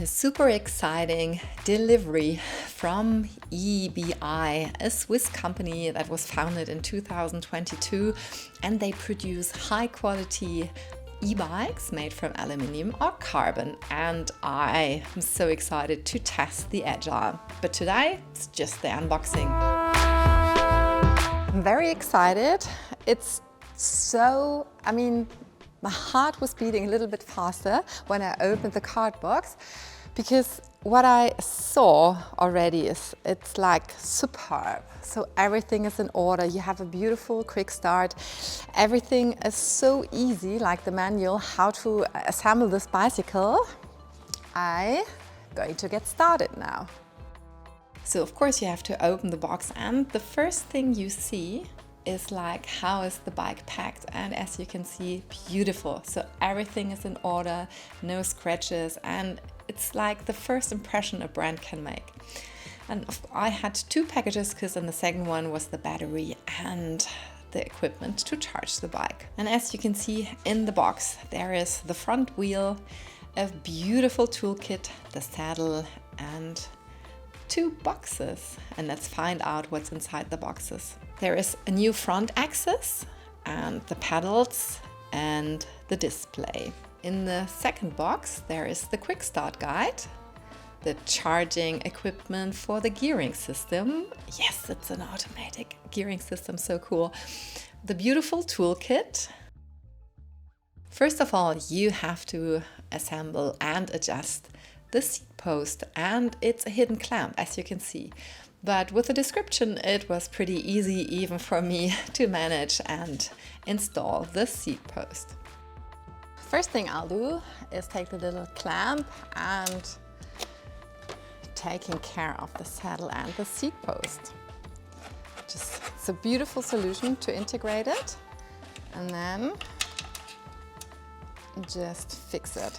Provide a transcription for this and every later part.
super exciting delivery from EBI, a Swiss company that was founded in 2022, and they produce high quality e-bikes made from aluminium or carbon, and I am so excited to test the Agile. But today it's just the unboxing. I'm very excited. It's so, my heart was beating a little bit faster when I opened the card box, because what I saw already is it's like superb. So everything is in order. You have a beautiful quick start. Everything is so easy, like the manual how to assemble this bicycle. I'm going to get started now. So of course you have to open the box, and the first thing you see is like, how is the bike packed? And as you can see, beautiful. So everything is in order, no scratches, and it's like the first impression a brand can make. And I had two packages, because in the second one was the battery and the equipment to charge the bike. And as you can see in the box, there is the front wheel, a beautiful toolkit, the saddle, and two boxes. And let's find out what's inside the boxes. There is a new front axis and the pedals and the display. In the second box, there is the quick start guide, the charging equipment for the gearing system. Yes, it's an automatic gearing system, so cool. The beautiful toolkit. First of all, you have to assemble and adjust the seat post, and it's a hidden clamp, as you can see. But with the description, it was pretty easy even for me to manage and install the seat post. First thing I'll do is take the little clamp and taking care of the saddle and the seat post. It's a beautiful solution to integrate it, and then just fix it.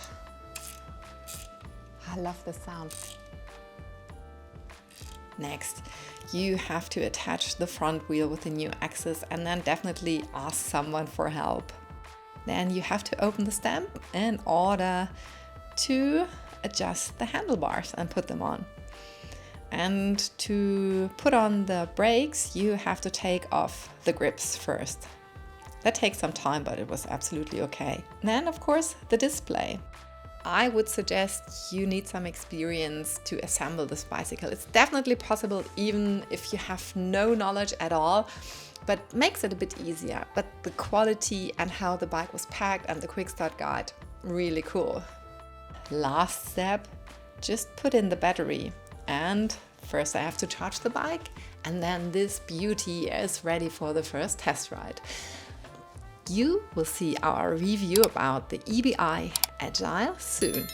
I love the sound. Next, you have to attach the front wheel with the new axis, and then definitely ask someone for help. Then you have to open the stamp in order to adjust the handlebars and put them on. And to put on the brakes, you have to take off the grips first. That takes some time, but it was absolutely okay. Then, of course, the display. I would suggest you need some experience to assemble this bicycle. It's definitely possible even if you have no knowledge at all, but makes it a bit easier. But the quality and how the bike was packed and the quick start guide, really cool. Last step, just put in the battery. And first I have to charge the bike, and then this beauty is ready for the first test ride. You will see our review about the EBI Agile soon.